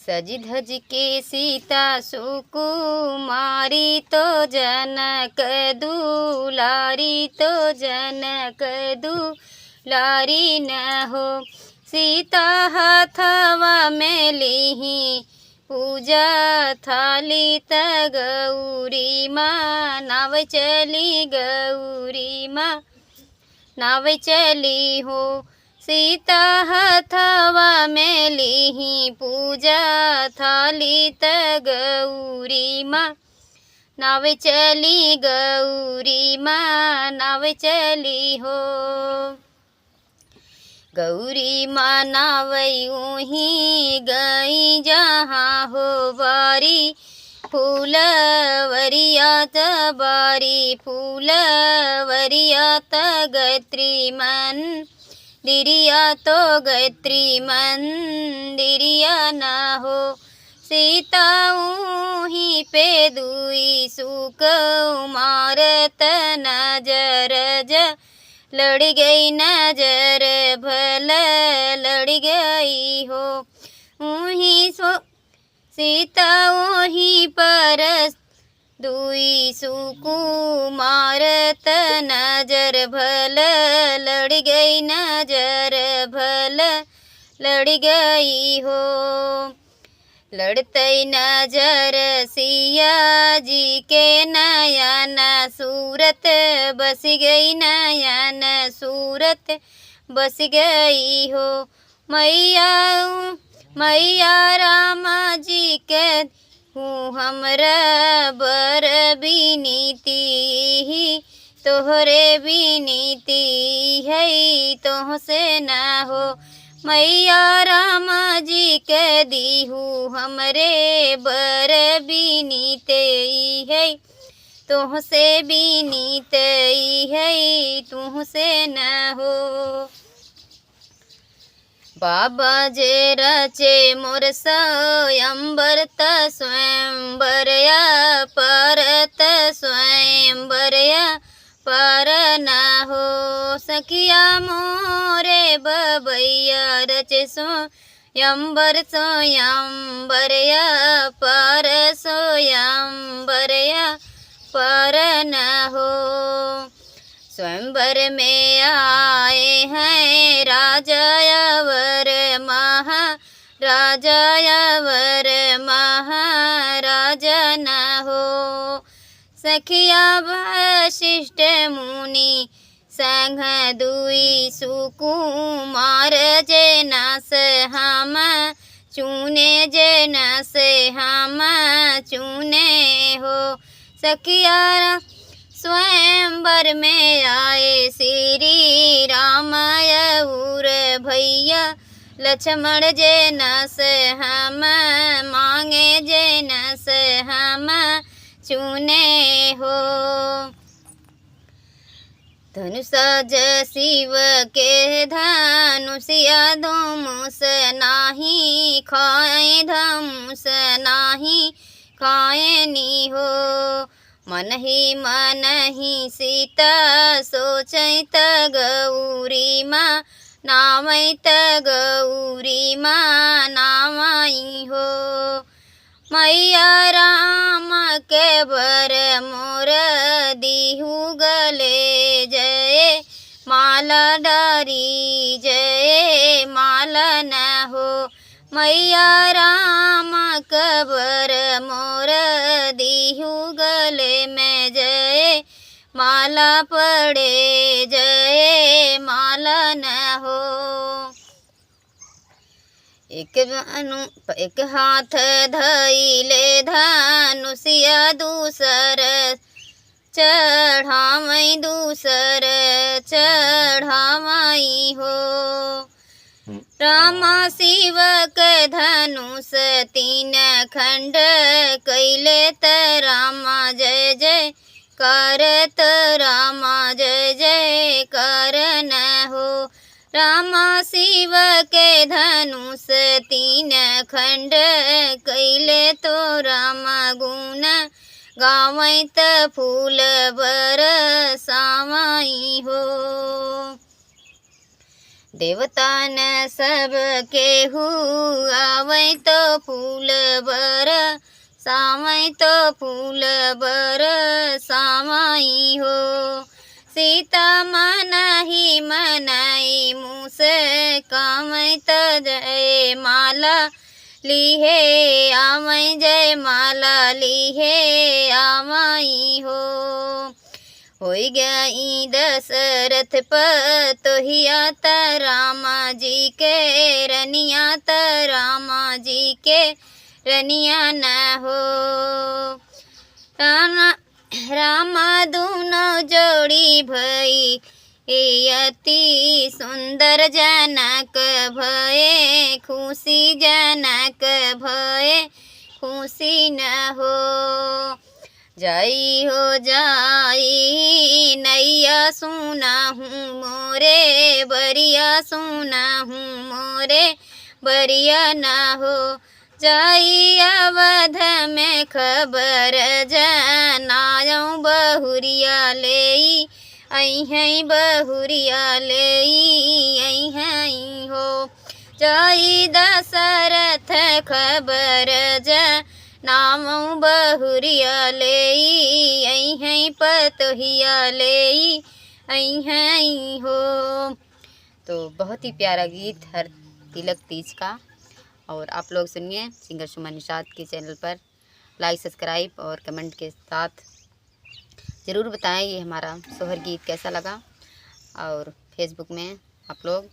सज धज के सीता सुकुमारी तो जनक दुलारी तो जनक दुलारी न हो। सीता हाथवा में लीही पूजा थाली त गौरी माँ नाव चली गौरी माँ नाव चली हो। सीता हथवा में लीही पूजा थाली त गौरी माँ नाव चली गौरी माँ नाव चली हो। गौरी माँ नाव यूही गई जहाँ हो बारी फूलवरिया त बारी फूलवरिया त गायत्री मंदिरिया तो गायत्री मंदिरिया न हो। सीता ऊही पे दुई सुख मारत नजर लड़ गई नजर भल लड़ गई हो। ऊही सीता ऊही पर दुई सुकुमारत नजर भल लड़ गई नजर भल लड़ गई हो। लड़ते नजर सिया जी के नयन सूरत बस गई नयन सूरत बस गई हो। मैया राम जी के हूँ हमरा बर बिनीति तोहरे बिनीति है तोह से न हो। मैया राम जी के दीहू हमरे बर बिनीते है तोह से बिनीते है तुह से न हो। बाबा जे रचे मोर स्वयंवर त स्वयंवरया परत स्वयंवरया पर न हो। सखिया मोरे बबैया रचे स्वयंवर स्वयंवरया पर स्वयंवरया पर न हो। स्वयंवर में आए हैं राजावर महाराजावर महाराजा न हो। सखिया वशिष्ठ मुनि संग दुई सुकुमार जे नास हम चुने जे नास हम चुने हो। सखिया स्वयंवर में आए श्री राम और भैया लक्ष्मण जे नस हम मांगे जे नस हम चुने हो। धनुष शिव के धनुषिया धमुष नाही खाए धमुष नाही खाए नी हो। मन ही सीता सोचैत गौरी माँ नामैत गौरी माँ नामाई हो। मैया राम के बर मोर दीहू गले जय माला डारी जय माला न हो। मैया राम कबर मोर दीहू गले में जय माला पड़े जय माला न हो। एक हाथ धइले धनुषिया दूसर चढ़ावई दूसर चढ़ावई हो। राम शिव के धनुष तीन खंड कैले त राम जय जय करत राम जय जय कर न हो। राम शिव के धनुष तीन खंड कैले तो राम गुण गावैत फूल बरसावई हो। देवता न सब केहू आवै तो फूल बर सामय तो फूल बर सामई हो। सीता मनाही मनाई मूस कामय त जय माला लिहे आमय जय माला लिहे आमई हो। होई गई दशरथ पतोहिया त रामा जी के रनिया त रामा जी के रनिया न हो। रामा दूनो जोड़ी भई अति सुंदर जनक भये खुशी जनक भये खुशी न हो। जाई हो जाई नैया सुना हूँ मोरे बरिया सुना हूँ मोरे बरिया न हो। जाई अवध में खबर जनाऊँ बहुरिया लेई अहीं बहुरिया लेई अहीं हो। जाई दशरथ खबर जनाऊँ बहुरिया लेई अहीं पतोहिया लेई अहीं हो। तो बहुत ही प्यारा गीत हर तिलक तीज का। और आप लोग सुनिए सिंगर सुमन निषाद के चैनल पर। लाइक सब्सक्राइब और कमेंट के साथ ज़रूर बताएं ये हमारा सोहर गीत कैसा लगा। और फेसबुक में आप लोग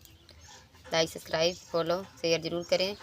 लाइक सब्सक्राइब फॉलो शेयर ज़रूर करें।